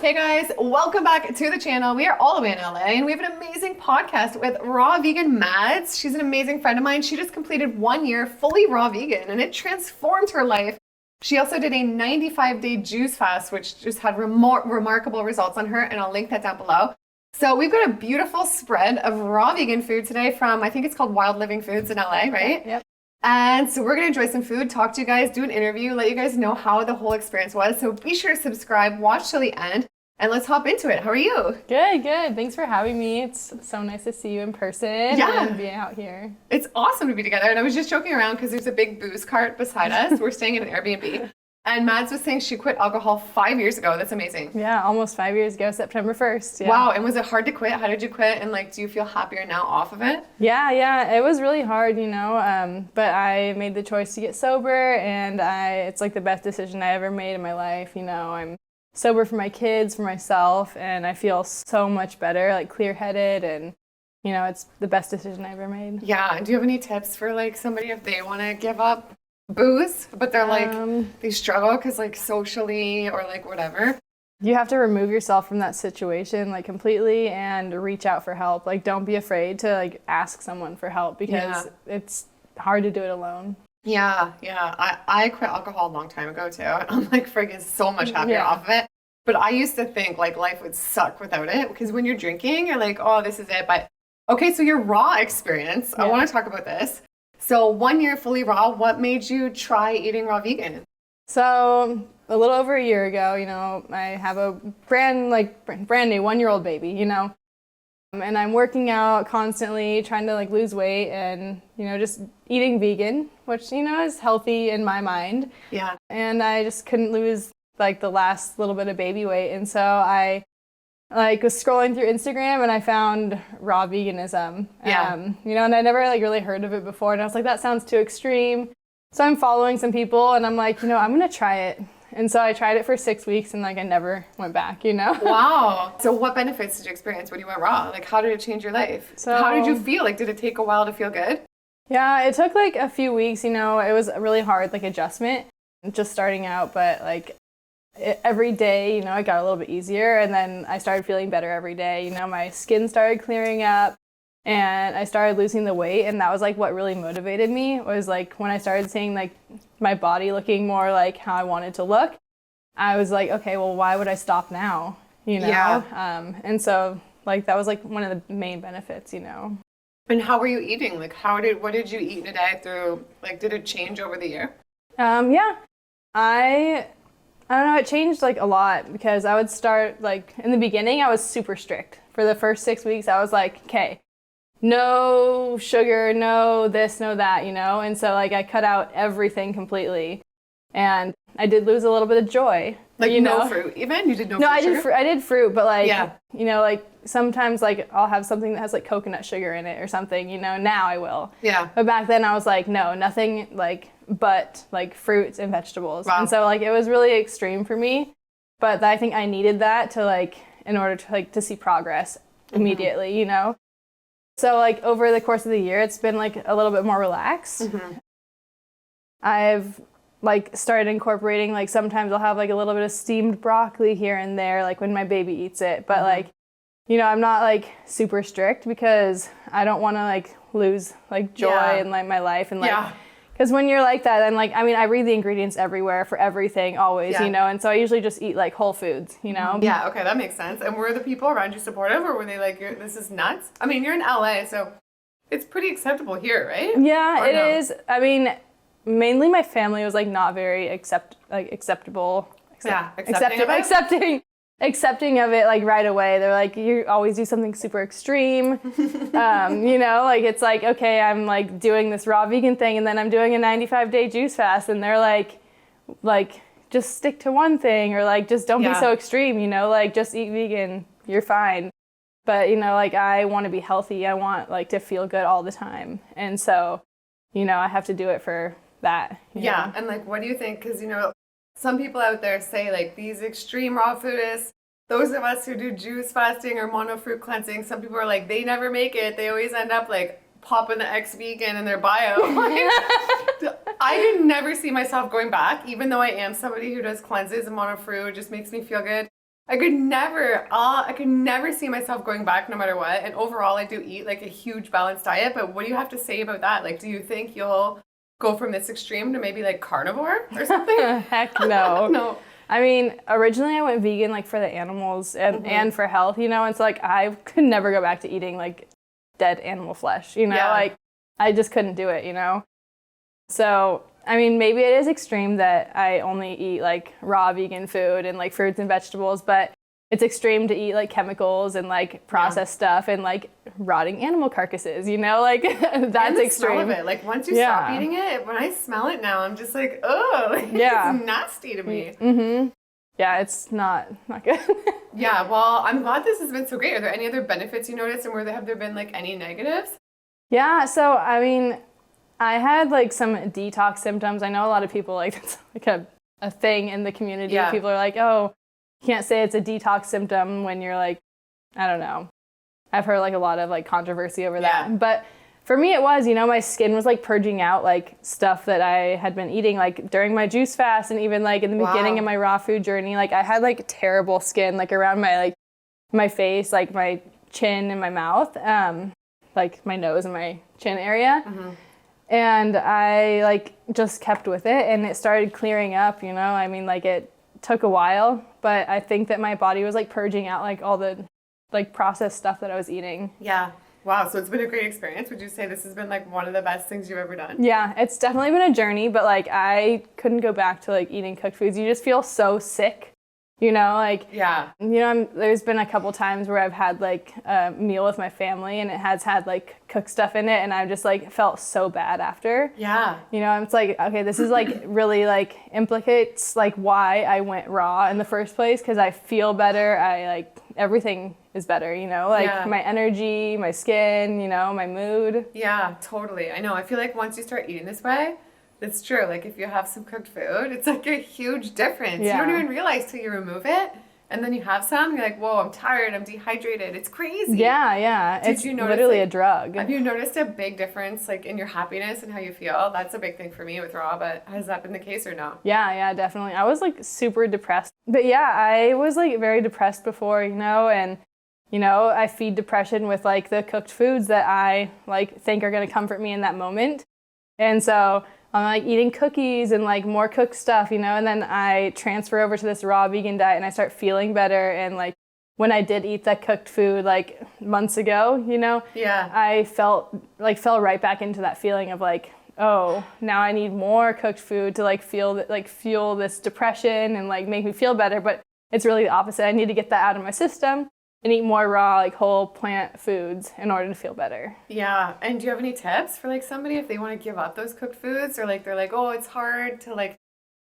Hey guys, welcome back to the channel. We are all the way in LA and we have an amazing podcast with raw vegan Madz. She's an amazing friend of mine. She just completed 1 year fully raw vegan and it transformed her life. She also did a 95-day juice fast, which just had remarkable results on her, and I'll link that down below. So we've got a beautiful spread of raw vegan food today from, I think it's called Wild Living Foods in LA, right? Yep. And so we're going to enjoy some food, talk to you guys, do an interview, let you guys know how the whole experience was. So be sure to subscribe, watch till the end, and let's hop into it. How are you? Good, good. Thanks for having me. It's so nice to see you in person and being out here. It's awesome to be together. And I was just joking around because there's a big booze cart beside us. We're staying in an Airbnb. And Madz was saying she quit alcohol 5 years ago. That's amazing. Yeah, almost 5 years ago, September 1st. Yeah. Wow. And was it hard to quit? How did you quit? And do you feel happier now off of it? Yeah. It was really hard, but I made the choice to get sober, and it's like the best decision I ever made in my life. I'm sober for my kids, for myself, and I feel so much better, like clear-headed, and it's the best decision I ever made. Yeah. And do you have any tips for somebody if they want to give up booze, but they're they struggle because socially or whatever? You have to remove yourself from that situation completely and reach out for help. Don't be afraid to ask someone for help because it's hard to do it alone. Yeah. I quit alcohol a long time ago too. I'm freaking so much happier off of it. But I used to think life would suck without it, because when you're drinking, you're oh, this is it. But okay, so your raw experience, I want to talk about this. So 1 year fully raw, what made you try eating raw vegan? So a little over a year ago, I have a brand new 1-year-old baby, and I'm working out constantly, trying to lose weight and, just eating vegan, which, is healthy in my mind. Yeah. And I just couldn't lose the last little bit of baby weight. And so I was scrolling through Instagram and I found raw veganism. And I never really heard of it before. And I was that sounds too extreme. So I'm following some people and I'm I'm going to try it. And so I tried it for 6 weeks and I never went back, Wow. So what benefits did you experience when you went raw? How did it change your life? So how did you feel? Did it take a while to feel good? Yeah, it took a few weeks, it was a really hard adjustment just starting out, but every day, it got a little bit easier, and then I started feeling better every day. My skin started clearing up, and I started losing the weight, and that was what really motivated me, was when I started seeing my body looking more like how I wanted to look. I was okay, well, why would I stop now? Yeah. And so that was one of the main benefits. And how were you eating? What did you eat in a day through? Did it change over the year? Yeah, I don't know, it changed a lot, because I would start in the beginning I was super strict. For the first 6 weeks I was okay, no sugar, no this, no that, and so I cut out everything completely, and I did lose a little bit of joy. No fruit even? You did no fruit? No, I did fruit, but sometimes I'll have something that has coconut sugar in it or something, now I will. Yeah. But back then I was no, nothing but fruits and vegetables. Wow. And so it was really extreme for me, but I think I needed that to in order to to see progress immediately, So over the course of the year it's been a little bit more relaxed. Mm-hmm. I've started incorporating sometimes I'll have a little bit of steamed broccoli here and there when my baby eats it, but I'm not super strict, because I don't want to lose joy in my life, and because when you're like that, then I read the ingredients everywhere for everything always, and so I usually just eat whole foods, Yeah, okay, that makes sense. And were the people around you supportive, or were they this is nuts? You're in LA, so it's pretty acceptable here, right? Yeah, or it is. Mainly my family was not very accepting of it right away. They're you always do something super extreme. It's okay, I'm doing this raw vegan thing, and then I'm doing a 95-day juice fast, and they're just stick to one thing, or just don't be so extreme, just eat vegan, you're fine. But I want to be healthy, I want to feel good all the time, and so I have to do it for that. Yeah. And what do you think? Because some people out there say these extreme raw foodists, those of us who do juice fasting or mono fruit cleansing, some people are they never make it. They always end up popping the ex-vegan in their bio. I could never see myself going back, even though I am somebody who does cleanses and mono fruit. It just makes me feel good. I could never see myself going back no matter what. And overall, I do eat like a huge balanced diet. But what do you have to say about that? Like, do you think you'll go from this extreme to maybe like carnivore or something? Heck no. No. I mean, originally I went vegan like for the animals and for health, you know, and so like I could never go back to eating like dead animal flesh, you know, like I just couldn't do it, you know. So, I mean, maybe it is extreme that I only eat like raw vegan food and like fruits and vegetables, but it's extreme to eat like chemicals and like processed stuff and like rotting animal carcasses, you know, like that's extreme. Smell of it. Like once you stop eating it, when I smell it now, I'm just like, oh, it's nasty to me. Yeah, it's not good. Yeah, well, I'm glad this has been so great. Are there any other benefits you noticed, and have there been like any negatives? Yeah, so I mean, I had like some detox symptoms. I know a lot of people like it's like a thing in the community. Yeah. People are like, oh, you can't say it's a detox symptom when you're like, I don't know. I've heard like a lot of like controversy over that. But for me it was, you know, my skin was like purging out like stuff that I had been eating like during my juice fast and even like in the beginning of my raw food journey. Like I had like terrible skin like around my face, like my chin and my mouth, like my nose and my chin area. And I like just kept with it and it started clearing up, you know. I mean, like it took a while, but I think that my body was like purging out like all the like processed stuff that I was eating. Yeah. Wow. So it's been a great experience. Would you say this has been like one of the best things you've ever done? Yeah, it's definitely been a journey, but like I couldn't go back to like eating cooked foods. You just feel so sick. You know, like, you know, there's been a couple times where I've had like a meal with my family and it has had like cooked stuff in it and I just like felt so bad after. Yeah. You know, it's like, okay, this is like really like implicates like why I went raw in the first place because I feel better. I like everything is better, you know, like my energy, my skin, you know, my mood. Yeah, totally. I know. I feel like once you start eating this way, it's true. Like if you have some cooked food, it's like a huge difference. You don't even realize till you remove it. And then you have some, you're like, whoa, I'm tired, I'm dehydrated. It's crazy. Yeah. It's literally a drug. Have you noticed a big difference like in your happiness and how you feel? That's a big thing for me with raw, but has that been the case or no? Yeah, definitely. I was like super depressed. But yeah, I was like very depressed before, you know, and you know, I feed depression with like the cooked foods that I like think are going to comfort me in that moment. And so I'm like eating cookies and like more cooked stuff, you know, and then I transfer over to this raw vegan diet and I start feeling better. And like when I did eat that cooked food like months ago, you know, I fell right back into that feeling of like, oh, now I need more cooked food to like fuel this depression and like make me feel better. But it's really the opposite. I need to get that out of my system and eat more raw, like whole plant foods in order to feel better. Yeah. And do you have any tips for like somebody if they want to give up those cooked foods or like they're like, oh, it's hard to like,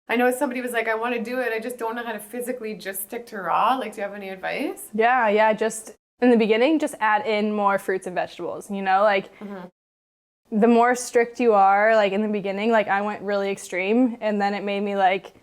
I know somebody was like, I want to do it. I just don't know how to physically just stick to raw. Like, do you have any advice? Yeah. Just in the beginning, just add in more fruits and vegetables, you know, like the more strict you are, like in the beginning, like I went really extreme and then it made me like,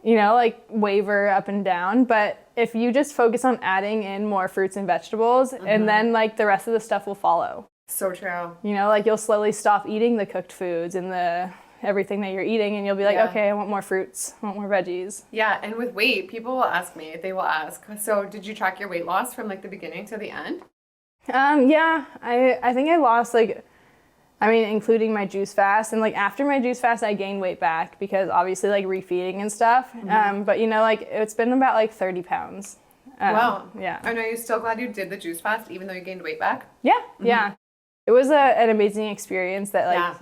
you know, like waver up and down. But if you just focus on adding in more fruits and vegetables and then like the rest of the stuff will follow. So true. You know, like you'll slowly stop eating the cooked foods and the everything that you're eating and you'll be like, okay, I want more fruits, I want more veggies. Yeah, and with weight, people will ask me, so did you track your weight loss from like the beginning to the end? Yeah, I think I lost like, I mean, including my juice fast. And like after my juice fast, I gained weight back because obviously like refeeding and stuff. But you know, like it's been about like 30 pounds. Wow. Yeah. And are you still glad you did the juice fast even though you gained weight back? Yeah. Yeah. It was an amazing experience that like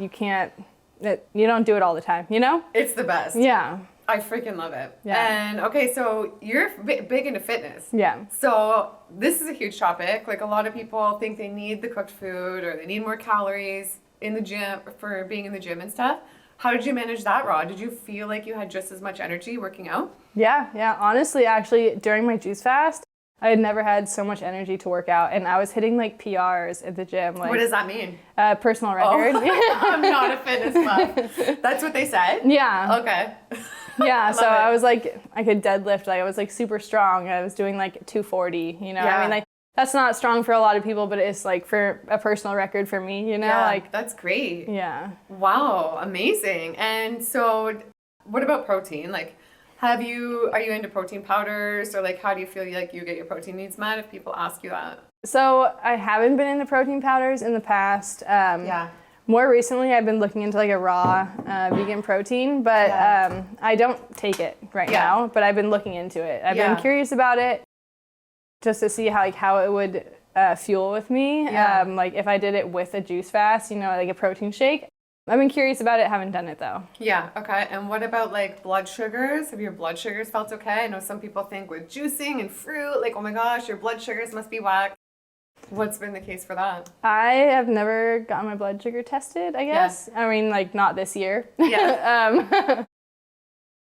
you don't do it all the time, you know? It's the best. Yeah. I freaking love it. Yeah. And okay, so you're big into fitness. Yeah. So this is a huge topic. Like a lot of people think they need the cooked food or they need more calories in the gym for being in the gym and stuff. How did you manage that, Raw? Did you feel like you had just as much energy working out? Yeah. Honestly, actually, during my juice fast, I had never had so much energy to work out, and I was hitting like PRs at the gym. Like, what does that mean? Personal record. I'm not a fitness buff. That's what they said? Yeah. Okay. Yeah, so I was like, I could deadlift, like I was like super strong. I was doing like 240, you know? I mean, like that's not strong for a lot of people, but it's like for a personal record for me, you know? Yeah, like that's great. Yeah. Wow, amazing. And so what about protein? Like, Are you into protein powders, or like how do you feel like you get your protein needs met if people ask you that? So I haven't been into protein powders in the past. Yeah. More recently, I've been looking into like a raw vegan protein, but I don't take it right now, but I've been looking into it. I've been curious about it just to see how it would fuel with me. Like if I did it with a juice fast, you know, like a protein shake. I've been curious about it, haven't done it though. Yeah, okay. And what about like blood sugars? Have your blood sugars felt okay? I know some people think with juicing and fruit, like, oh my gosh, your blood sugars must be whack. What's been the case for that? I have never gotten my blood sugar tested, I guess. I mean, like not this year. Yeah.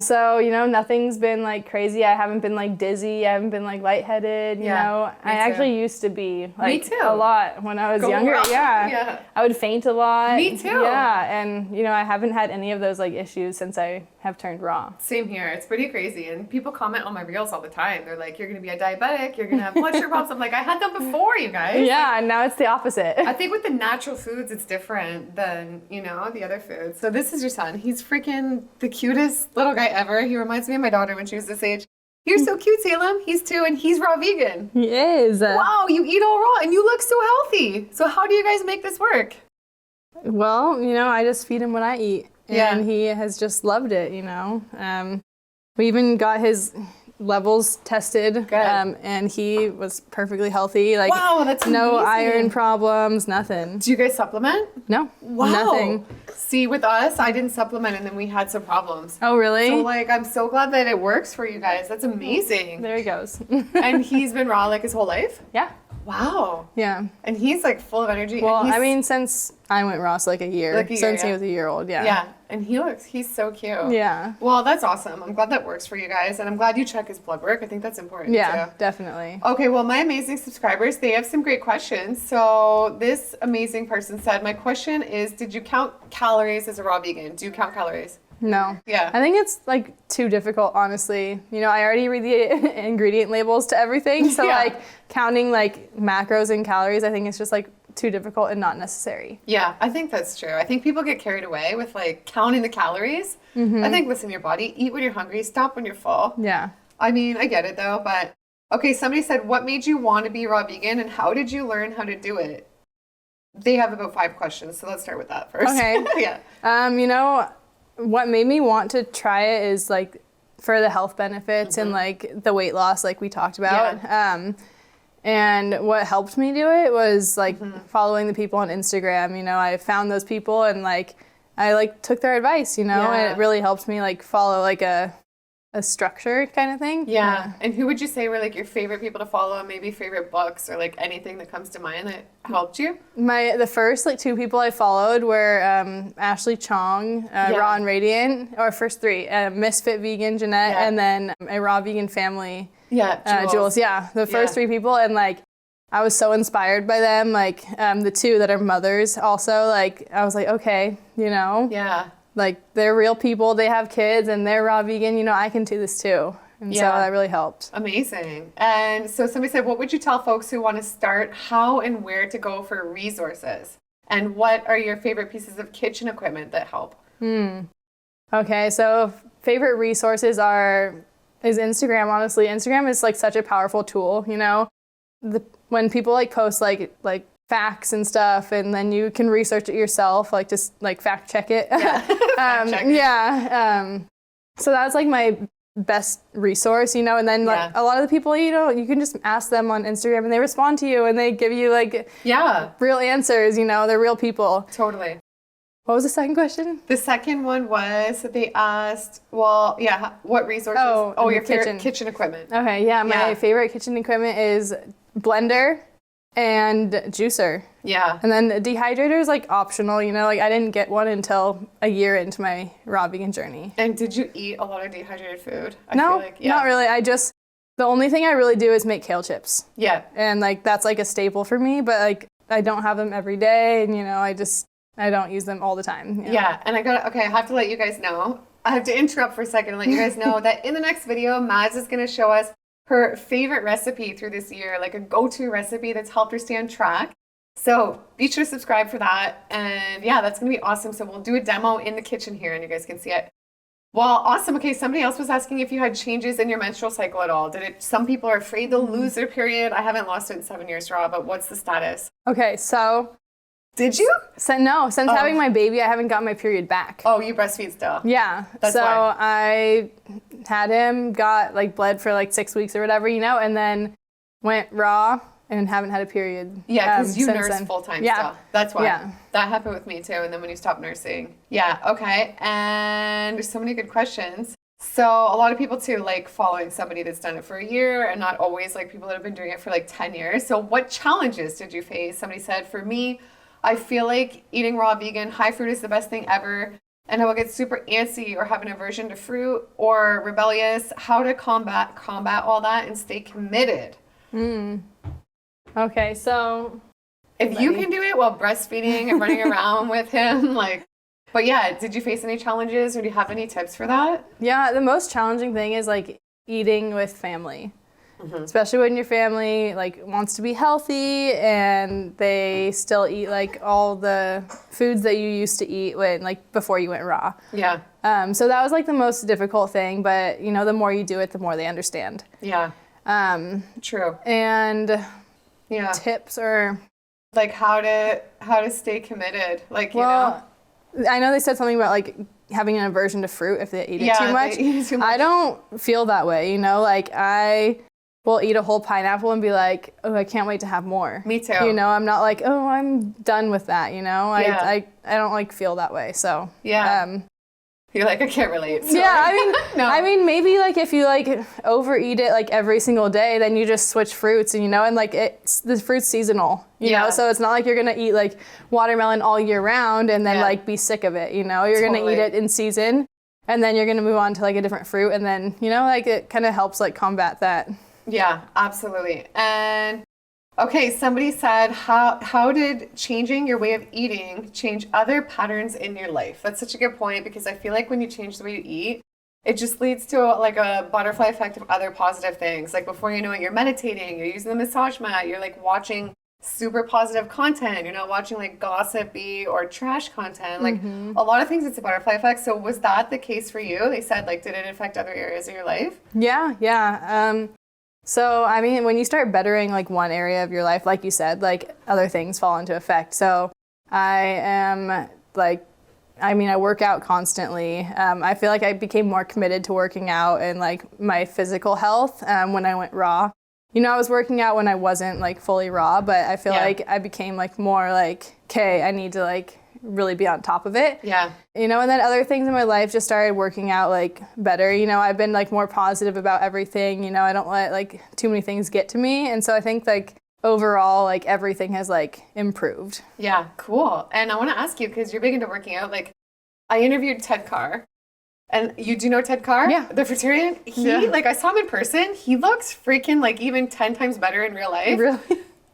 So, you know, nothing's been like crazy. I haven't been like dizzy. I haven't been like lightheaded, you know. I actually used to be like a lot when I was younger. Yeah. I would faint a lot. Me too. Yeah. And, you know, I haven't had any of those like issues since I have turned raw. Same here. It's pretty crazy. And people comment on my reels all the time. They're like, you're going to be a diabetic. You're going to have blood sugar problems. I'm like, I had them before, you guys. Yeah. Like, and now it's the opposite. I think with the natural foods, it's different than, you know, the other foods. So this is your son. He's freaking the cutest little guy ever. He reminds me of my daughter when she was this age. You're so cute, Salem. He's 2 and he's raw vegan. He is. Wow, you eat all raw and you look so healthy. So how do you guys make this work? Well, you know, I just feed him what I eat. And he has just loved it, you know. We even got his levels tested, and he was perfectly healthy. Like, wow, that's no amazing. Iron problems, nothing. Do you guys supplement? No, wow. Nothing. See, with us, I didn't supplement, and then we had some problems. Oh, really? So, like, I'm so glad that it works for you guys. That's amazing. There he goes. And he's been raw like his whole life? Yeah. Wow. Yeah. And he's like full of energy. Well, I mean, since I went raw, so like a year. Since he was a year old, Yeah. And he's so cute. Yeah. Well, that's awesome. I'm glad that works for you guys. And I'm glad you check his blood work. I think that's important too. Definitely. Okay, well, my amazing subscribers, they have some great questions. So this amazing person said, my question is, did you count calories as a raw vegan? Do you count calories? No. Yeah. I think it's like too difficult, honestly. You know, I already read the ingredient labels to everything. So like counting like macros and calories, I think it's just like too difficult and not necessary. Yeah, I think that's true. I think people get carried away with like counting the calories. I think listen to your body, eat when you're hungry, stop when you're full. Yeah. I mean, I get it though, but okay, somebody said, what made you want to be raw vegan and how did you learn how to do it? They have about 5 questions, so let's start with that first. Okay. Yeah. You know, what made me want to try it is like for the health benefits and like the weight loss like we talked about. And what helped me do it was like following the people on Instagram. You know, I found those people and like I like took their advice, you know, and it really helped me like follow like a structure kind of thing. Yeah. And who would you say were like your favorite people to follow, maybe favorite books or like anything that comes to mind that helped you? The first like 2 people I followed were Ashley Chong, Raw and Radiant, or first 3, Misfit Vegan, Jeanette, and then a Raw Vegan Family, Jules. Yeah, the first 3 people, and like I was so inspired by them. Like the 2 that are mothers also, like I was like, okay, you know. Yeah. Like, they're real people, they have kids, and they're raw vegan, you know, I can do this too. And so that really helped. Amazing. And so somebody said, what would you tell folks who want to start, how and where to go for resources? And what are your favorite pieces of kitchen equipment that help? Okay, so favorite resources is Instagram, honestly. Instagram is like such a powerful tool, you know? When people like post like facts and stuff, and then you can research it yourself, like just like fact check it. So that's like my best resource, you know, and then like a lot of the people, you know, you can just ask them on Instagram and they respond to you and they give you like real answers, you know, they're real people. Totally. What was the second question? The second one was that they asked, what resources? Oh, your favorite kitchen equipment. Okay, my favorite kitchen equipment is blender and juicer. Yeah. And then the dehydrator is like optional, you know, like I didn't get one until a year into my raw vegan journey. And did you eat a lot of dehydrated food? No, not really. The only thing I really do is make kale chips. Yeah. And like that's like a staple for me, but like I don't have them every day, and you know, I don't use them all the time. You know? Yeah. And I have to let you guys know. I have to interrupt for a second and let you guys know that in the next video, Madz is going to show us her favorite recipe through this year, like a go-to recipe that's helped her stay on track. So be sure to subscribe for that. And yeah, that's going to be awesome. So we'll do a demo in the kitchen here and you guys can see it. Well, awesome. Okay, somebody else was asking if you had changes in your menstrual cycle at all. Some people are afraid they'll lose their period. I haven't lost it in 7 years, Raw, but what's the status? Okay, so. Did you? No, since having my baby, I haven't gotten my period back. Oh, you breastfeed still? Yeah. That's so why. I had him, got like bled for like 6 weeks or whatever, and then went raw and haven't had a period. Yeah, because you since nurse then. full-time Yeah. still. That's why. Yeah. That happened with me too, and then when you stop nursing. Yeah, okay. And there's so many good questions. So a lot of people too like following somebody that's done it for a year and not always like people that have been doing it for like 10 years. So what challenges did you face? Somebody said, for me, I feel like eating raw vegan, high fruit is the best thing ever. And I will get super antsy or have an aversion to fruit or rebellious. How to combat all that and stay committed. Okay, so. If you can do it while breastfeeding and running around with him, like, but yeah, did you face any challenges or do you have any tips for that? Yeah, the most challenging thing is like eating with family. Especially when your family like wants to be healthy and they still eat like all the foods that you used to eat when like before you went raw. Yeah. So that was like the most difficult thing, but the more you do it, the more they understand. Yeah. True. And yeah, tips are like how to stay committed. Like, I know they said something about like having an aversion to fruit if they eat it too much. They eat too much. I don't feel that way, like I will eat a whole pineapple and be like, oh, I can't wait to have more. Me too. I'm not like, oh, I'm done with that, Yeah. I don't like feel that way. So yeah. You're like, I can't relate. Sorry. Yeah, No. I mean, maybe like if you like overeat it like every single day, then you just switch fruits and and like the fruit's seasonal, you know, so it's not like you're gonna eat like watermelon all year round and then like be sick of it, you're gonna eat it in season and then you're gonna move on to like a different fruit and then, like it kind of helps like combat that. Yeah, absolutely. And okay, somebody said, how did changing your way of eating change other patterns in your life? That's such a good point because I feel like when you change the way you eat, it just leads to like a butterfly effect of other positive things. Like before you know it, you're meditating, you're using the massage mat, you're like watching super positive content. You're not watching like gossipy or trash content. Like a lot of things, it's a butterfly effect. So was that the case for you? They said like, did it affect other areas of your life? Yeah. So, I mean, when you start bettering like one area of your life, like you said, like other things fall into effect. So I work out constantly. I feel like I became more committed to working out and like my physical health when I went raw. I was working out when I wasn't like fully raw, but I feel like I became like more like, okay, I need to like really be on top of it. Yeah. And then other things in my life just started working out like better. I've been like more positive about everything. I don't let like too many things get to me. And so I think like overall like everything has like improved. Yeah, cool. And I want to ask you, because you're big into working out, like I interviewed Ted Carr. And you do know Ted Carr? Yeah. The fruitarian? Like I saw him in person. He looks freaking like even 10 times better in real life. Really?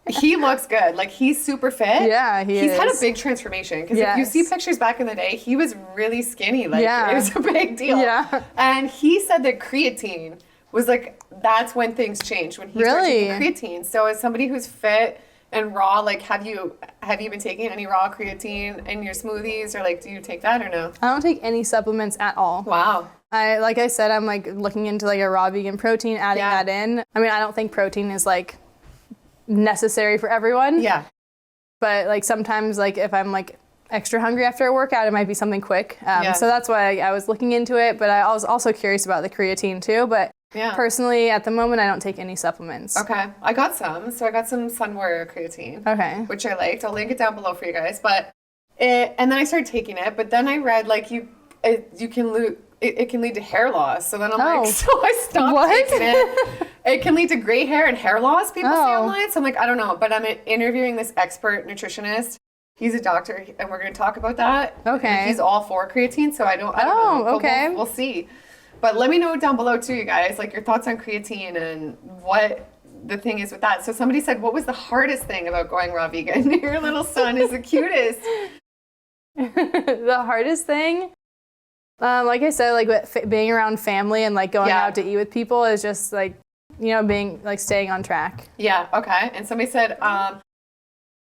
He looks good. Like he's super fit. Yeah, he's had a big transformation. Because if you see pictures back in the day, he was really skinny. Like it was a big deal. Yeah. And he said that creatine was like, that's when things changed, when he started taking creatine. So as somebody who's fit and raw, like have you been taking any raw creatine in your smoothies, or like do you take that or no? I don't take any supplements at all. Wow. Like I said, I'm like looking into like a raw vegan protein, adding that in. I mean, I don't think protein is like necessary for everyone. Yeah. But like sometimes like if I'm like extra hungry after a workout, it might be something quick. So that's why I was looking into it, but I was also curious about the creatine too. But personally, at the moment, I don't take any supplements. Okay. I got some. So I got some sunwarrior creatine. Okay. Which I liked. I'll link it down below for you guys. But and then I started taking it, but then I read like you can lose. It can lead to hair loss. So then I'm like, so I stopped taking it. It can lead to gray hair and hair loss, people say online. So I'm like, I don't know. But I'm interviewing this expert nutritionist. He's a doctor, and we're going to talk about that. Okay. And he's all for creatine, so I don't know. Okay. We'll see. But let me know down below too, you guys, like your thoughts on creatine and what the thing is with that. So somebody said, what was the hardest thing about going raw vegan? Your little son is the cutest. The hardest thing? Like I said, like being around family and like going out to eat with people is just like, being like staying on track. Yeah. Okay. And somebody said,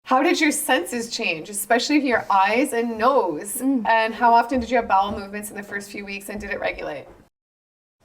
How did your senses change, especially your eyes and nose? And how often did you have bowel movements in the first few weeks, and did it regulate?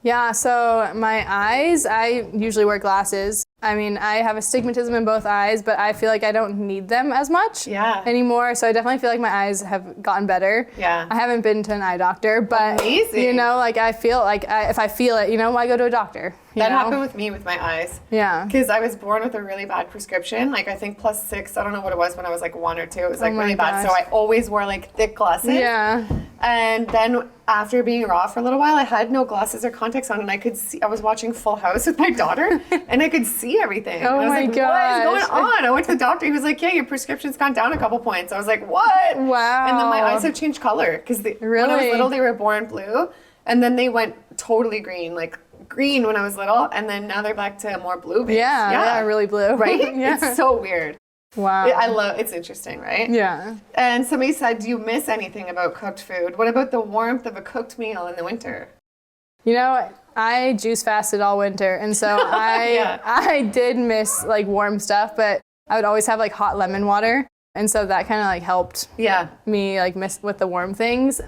Yeah, so my eyes, I usually wear glasses. I mean, I have astigmatism in both eyes, but I feel like I don't need them as much anymore. So I definitely feel like my eyes have gotten better. Yeah. I haven't been to an eye doctor, but Amazing. you know, like I feel like if I feel it, you know, I go to a doctor. That happened with me with my eyes. Yeah. Because I was born with a really bad prescription. Like I think +6, I don't know what it was when I was like 1 or 2. It was like really bad. So I always wore like thick glasses. Yeah. And then after being raw for a little while, I had no glasses or contacts on, and I could see, I was watching Full House with my daughter, and I could see everything. Oh and I was my like, gosh. what is going on? I went to the doctor. He was like, yeah, your prescription's gone down a couple points. I was like, what? Wow. And then my eyes have changed color, because when I was little, they were born blue, and then they went totally green, like green when I was little, and then now they're back to more blue base. Yeah, really blue. Right? Yeah. It's so weird. Wow. It's interesting, right? Yeah. And somebody said, do you miss anything about cooked food? What about the warmth of a cooked meal in the winter? You know, I juice fasted all winter, and so I did miss like warm stuff, but I would always have like hot lemon water, and so that kind of like helped me like miss with the warm things.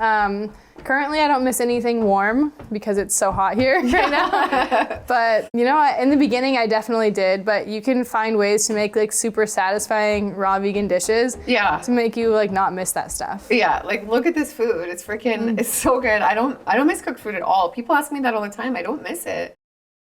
Currently, I don't miss anything warm because it's so hot here right now. But you know, in the beginning, I definitely did. But you can find ways to make like super satisfying raw vegan dishes. Yeah. To make you like not miss that stuff. Yeah. Like look at this food. It's freaking. It's so good. I don't miss cooked food at all. People ask me that all the time. I don't miss it.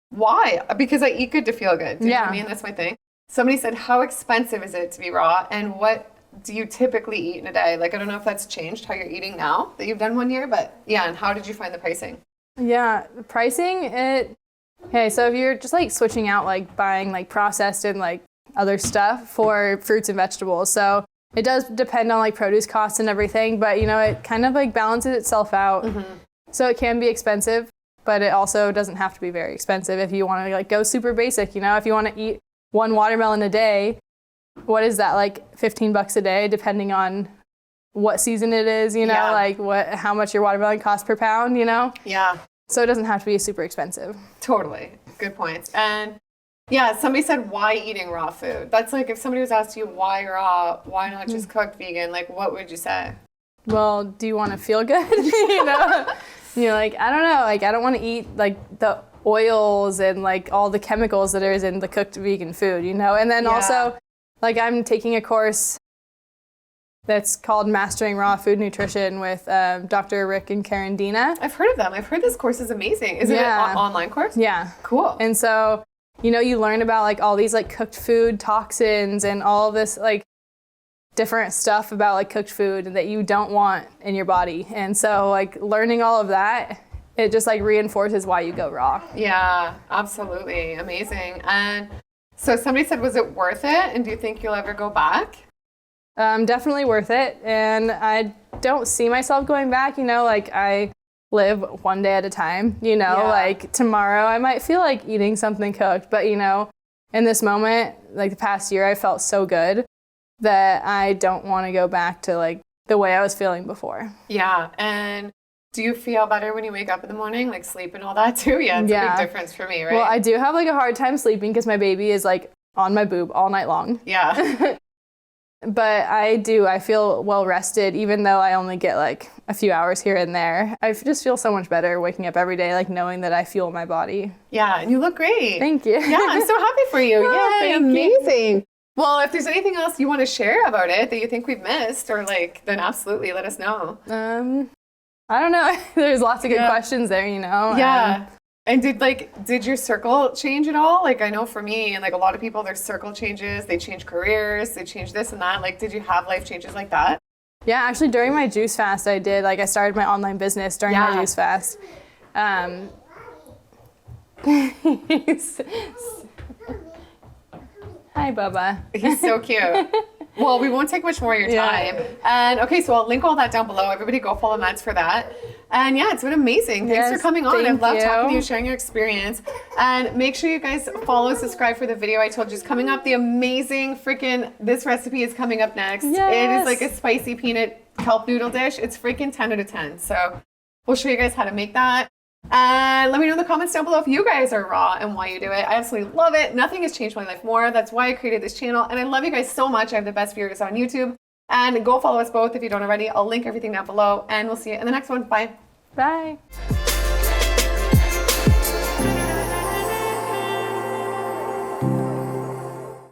Why? Because I eat good to feel good. Do you know what I mean? That's my thing. Somebody said, how expensive is it to be raw, and what do you typically eat in a day? Like, I don't know if that's changed how you're eating now that you've done 1 year, but yeah, and how did you find the pricing? Yeah, the pricing, okay, so if you're just like switching out like buying like processed and like other stuff for fruits and vegetables, so it does depend on like produce costs and everything, but you know, it kind of like balances itself out. So it can be expensive, but it also doesn't have to be very expensive if you want to like go super basic, you know, if you want to eat 1 watermelon a day, what is that, like $15 a day, depending on what season it is, you know, like how much your watermelon costs per pound, you know? Yeah. So it doesn't have to be super expensive. Totally. Good points. And yeah, somebody said, why eating raw food? That's like, if somebody was asked you why raw, why not just cooked vegan? Like, what would you say? Well, do you want to feel good? You know? You're like, I don't know, like I don't want to eat like the oils and like all the chemicals that is in the cooked vegan food, you know? And then also, like I'm taking a course that's called Mastering Raw Food Nutrition with Dr. Rick and Karen Dina. I've heard of them. I've heard this course is amazing. Is it an online course? Yeah. Cool. And so, you know, you learn about like all these like cooked food toxins and all this like different stuff about like cooked food that you don't want in your body. And so like learning all of that, it just like reinforces why you go raw. Yeah, absolutely. Amazing. And so somebody said, was it worth it? And do you think you'll ever go back? Definitely worth it. And I don't see myself going back, you know, like I live 1 day at a time, you know, like tomorrow I might feel like eating something cooked, but you know, in this moment, like the past year, I felt so good that I don't want to go back to like the way I was feeling before. Yeah. And do you feel better when you wake up in the morning, like sleep and all that too? Yeah, it's a big difference for me, right? Well, I do have like a hard time sleeping because my baby is like on my boob all night long. Yeah. But I feel well rested, even though I only get like a few hours here and there. I just feel so much better waking up every day, like knowing that I fuel my body. Yeah, and you look great. Thank you. Yeah, I'm so happy for you. Oh, Yay, amazing. Well, if there's anything else you want to share about it that you think we've missed, or like, then absolutely let us know. I don't know. There's lots of good questions there, you know? Yeah. And did your circle change at all? Like, I know for me and like a lot of people, their circle changes, they change careers, they change this and that. Like, did you have life changes like that? Yeah, actually during my juice fast, I did. Like, I started my online business during my juice fast. Hi, Bubba. He's so cute. Well, we won't take much more of your time. And okay, so I'll link all that down below. Everybody go follow Madz for that. And yeah, it's been amazing. Thanks for coming on. I've loved talking to you, sharing your experience. And make sure you guys follow, subscribe for the video I told you is coming up. The amazing freaking, this recipe is coming up next. Yes. It is like a spicy peanut kelp noodle dish. It's freaking 10 out of 10. So we'll show you guys how to make that. And let me know in the comments down below if you guys are raw and why you do it. I absolutely love it. Nothing has changed my life more. That's why I created this channel. And I love you guys so much. I have the best viewers on YouTube. And go follow us both if you don't already. I'll link everything down below. And we'll see you in the next one. Bye. Bye.